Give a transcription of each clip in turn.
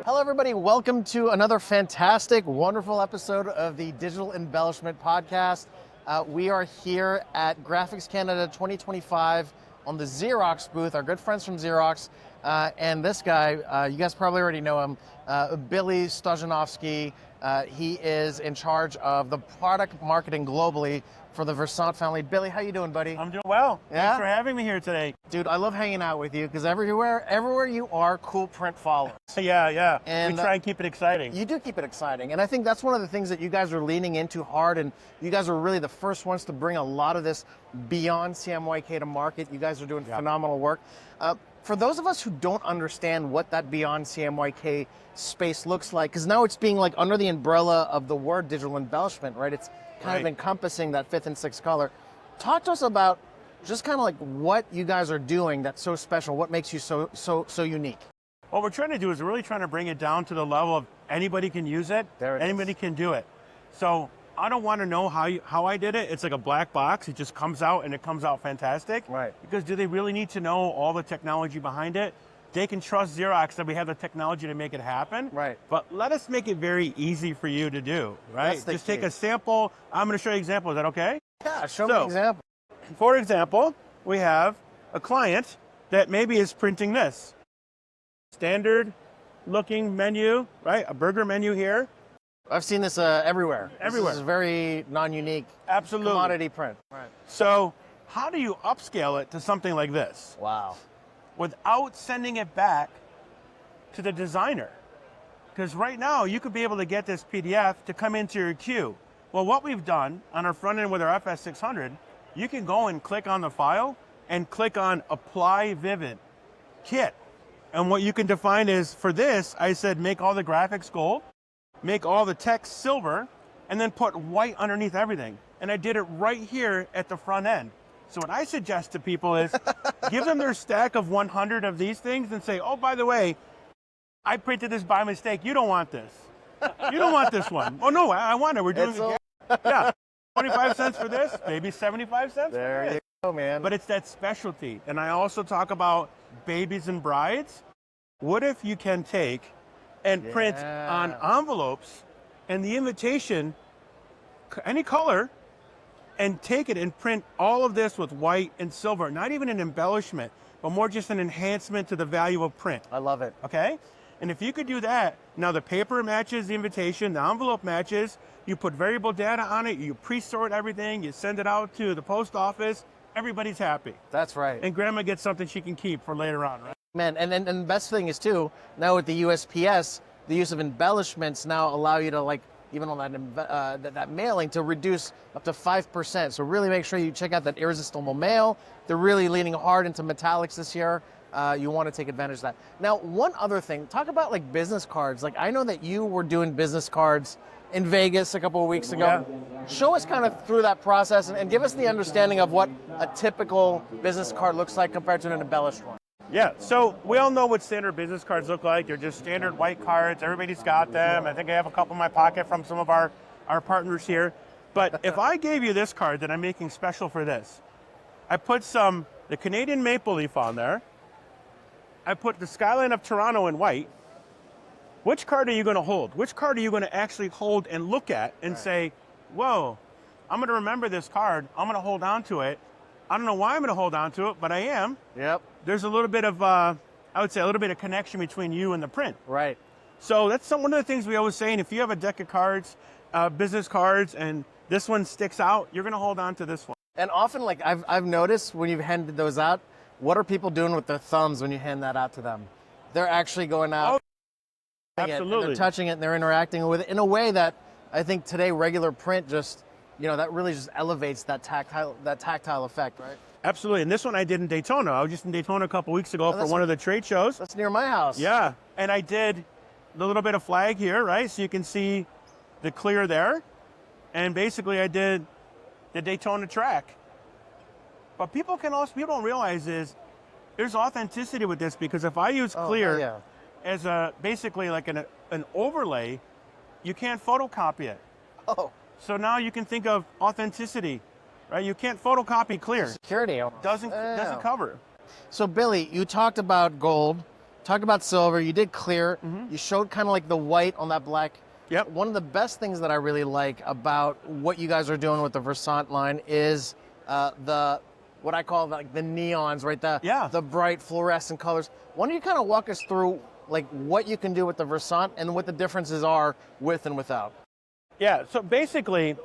Hello, everybody. Welcome to another fantastic, wonderful episode of the Digital Embellishment Podcast. We are here at Graphics Canada 2025 on the Xerox booth, our good friends from Xerox. And this guy, you guys probably already know him, Billy Stojanovski. He is in charge of the product marketing globally for the Versant family. Billy, how you doing, buddy? I'm doing well. Yeah? Thanks for having me here today. Dude, I love hanging out with you because everywhere you are, cool print follows. Yeah. And we try and keep it exciting. You do keep it exciting. And I think that's one of the things that you guys are leaning into hard, and you guys are really the first ones to bring a lot of this beyond CMYK to market. You guys are doing phenomenal work. For those of us who don't understand what that beyond CMYK space looks like, because now it's being like under the umbrella of the word digital embellishment, right? It's kind of encompassing that fifth and sixth color. Talk to us about just kind of like what you guys are doing that's so special. What makes you so unique? What we're trying to do is we're really trying to bring it down to the level of anybody can use it. Anybody can do it. So I don't want to know how I did it. It's like a black box. It just comes out and it comes out fantastic. Right. Because do they really need to know all the technology behind it? They can trust Xerox that we have the technology to make it happen. Right. But let us make it very easy for you to do, right? Just take a sample. I'm going to show you an example. Is that okay? Yeah, show me an example. For example, we have a client that maybe is printing this. Standard looking menu, right? A burger menu here. I've seen this everywhere. Everywhere. This is very non-unique. Absolutely. Commodity print. Right. So how do you upscale it to something like this? Wow. Without sending it back to the designer? Because right now you could be able to get this PDF to come into your queue. Well, what we've done on our front end with our FS600, you can go and click on the file and click on Apply Vivid Kit. And what you can define is, for this, I said make all the graphics gold, make all the text silver, and then put white underneath everything. And I did it right here at the front end. So what I suggest to people is give them their stack of 100 of these things and say, oh, by the way, I printed this by mistake. You don't want this. You don't want this one. Oh, no, I want it. We're doing it. Yeah. 25 cents for this, maybe 75 cents There for this. You go, man. But it's that specialty. And I also talk about babies and brides. What if you can take and print on envelopes and the invitation, any color, and take it and print all of this with white and silver, not even an embellishment, but more just an enhancement to the value of print. I love it. Okay? And if you could do that, now the paper matches the invitation, the envelope matches, you put variable data on it, you pre-sort everything, you send it out to the post office, everybody's happy. That's right. And grandma gets something she can keep for later on, right? Man, and the best thing is too, now with the USPS, the use of embellishments now allow you to, like, even on that mailing, to reduce up to 5%. So really make sure you check out that irresistible mail. They're really leaning hard into metallics this year. You want to take advantage of that. Now, one other thing, talk about like business cards. Like, I know that you were doing business cards in Vegas a couple of weeks ago. Yeah. Show us kind of through that process and give us the understanding of what a typical business card looks like compared to an embellished one. Yeah, so we all know what standard business cards look like. They're just standard white cards. Everybody's got them. I think I have a couple in my pocket from some of our partners here. But if I gave you this card that I'm making special for this, I put the Canadian maple leaf on there. I put the skyline of Toronto in white. Which card are you going to hold? Which card are you going to actually hold and look at and say, whoa, I'm going to remember this card. I'm going to hold on to it. I don't know why I'm going to hold on to it, but I am. Yep. There's a little bit of, I would say, a little bit of connection between you and the print. Right. So that's one of the things we always say. And if you have a deck of cards, business cards, and this one sticks out, you're going to hold on to this one. And often, like I've noticed when you've handed those out, what are people doing with their thumbs when you hand that out to them? They're actually going out. Oh, absolutely. They're touching it and they're interacting with it in a way that I think today regular print just, that really just elevates that tactile effect, right? Absolutely. And this one I did in Daytona. I was just in Daytona a couple weeks ago for one of the trade shows. That's near my house. Yeah. And I did the little bit of flag here, right? So you can see the clear there. And basically I did the Daytona track. But people don't realize is there's authenticity with this, because if I use clear as basically like an overlay, you can't photocopy it. Oh. So now you can think of authenticity, right? You can't photocopy clear. Security. Doesn't cover. So Billy, you talked about gold, talked about silver, you did clear, you showed kind of like the white on that black. Yep. One of the best things that I really like about what you guys are doing with the Versant line is what I call like the neons, right? The bright fluorescent colors. Why don't you kind of walk us through like what you can do with the Versant and what the differences are with and without? Yeah, so basically,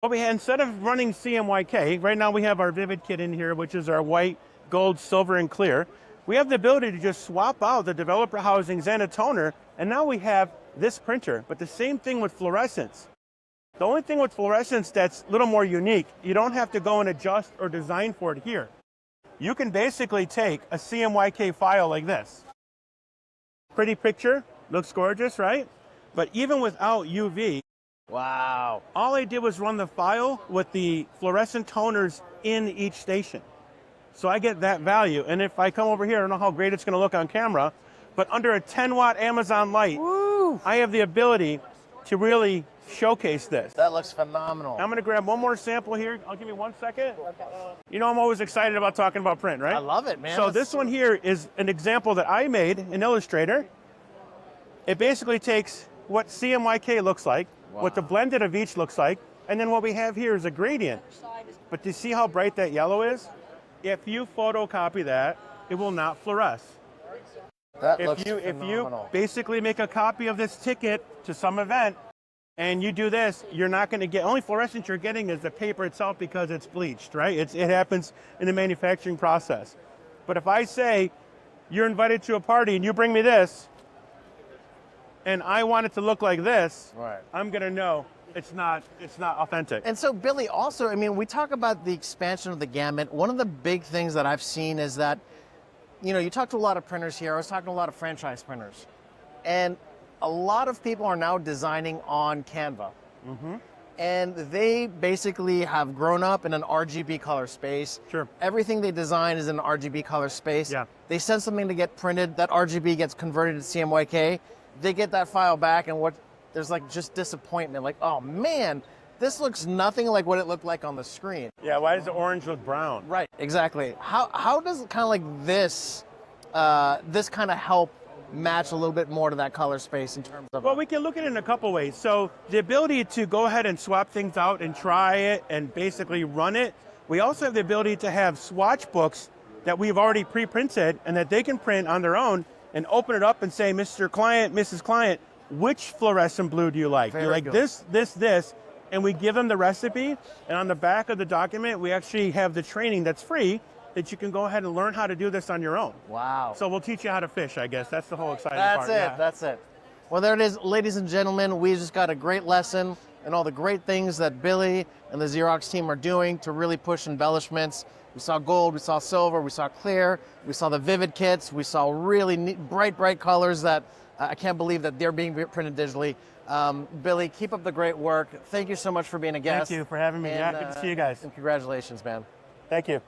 what we had, instead of running CMYK, right now we have our Vivid kit in here, which is our white, gold, silver, and clear. We have the ability to just swap out the developer housings and a toner, and now we have this printer. But the same thing with fluorescence. The only thing with fluorescence that's a little more unique, you don't have to go and adjust or design for it here. You can basically take a CMYK file like this. Pretty picture, looks gorgeous, right? But even without UV, wow. All I did was run the file with the fluorescent toners in each station. So I get that value. And if I come over here, I don't know how great it's going to look on camera, but under a 10-watt Amazon light, Woo. I have the ability to really showcase this. That looks phenomenal. I'm going to grab one more sample here. I'll give you 1 second. You know I'm always excited about talking about print, right? I love it, man. So this one here is an example that I made in Illustrator. It basically takes what CMYK looks like, what the blended of each looks like, and then what we have here is a gradient. But do you see how bright that yellow is? If you photocopy that, it will not fluoresce. That If looks you phenomenal. basically make a copy of this ticket to some event and you do this, you're not going to get, only fluorescence you're getting is the paper itself because it's bleached, right? It happens in the manufacturing process. But if I say you're invited to a party and you bring me this, and I want it to look like this, Right. I'm going to know it's not authentic. And so, Billy, also, I mean, we talk about the expansion of the gamut. One of the big things that I've seen is that, you know, you talk to a lot of printers here. I was talking to a lot of franchise printers. And a lot of people are now designing on Canva. And they basically have grown up in an RGB color space. Sure. Everything they design is in an RGB color space. Yeah. They send something to get printed. That RGB gets converted to CMYK. They get that file back, and there's like just disappointment. Like, oh man, this looks nothing like what it looked like on the screen. Yeah, why does the orange look brown? Right, exactly. How does it kind of like this kind of help match a little bit more to that color space in terms of? Well, we can look at it in a couple ways. So the ability to go ahead and swap things out and try it and basically run it. We also have the ability to have swatch books that we've already pre-printed and that they can print on their own and open it up and say, Mr. Client, Mrs. Client, which fluorescent blue do you like? Do you like this, this? And we give them the recipe. And on the back of the document, we actually have the training that's free that you can go ahead and learn how to do this on your own. Wow. So we'll teach you how to fish, I guess. That's the whole exciting part. That's it. Well, there it is, ladies and gentlemen. We just got a great lesson and all the great things that Billy and the Xerox team are doing to really push embellishments. We saw gold, we saw silver, we saw clear, we saw the Vivid kits, we saw really neat, bright colors that I can't believe that they're being printed digitally. Billy, keep up the great work. Thank you so much for being a guest. Thank you for having me. And, yeah, good to see you guys. And congratulations, man. Thank you.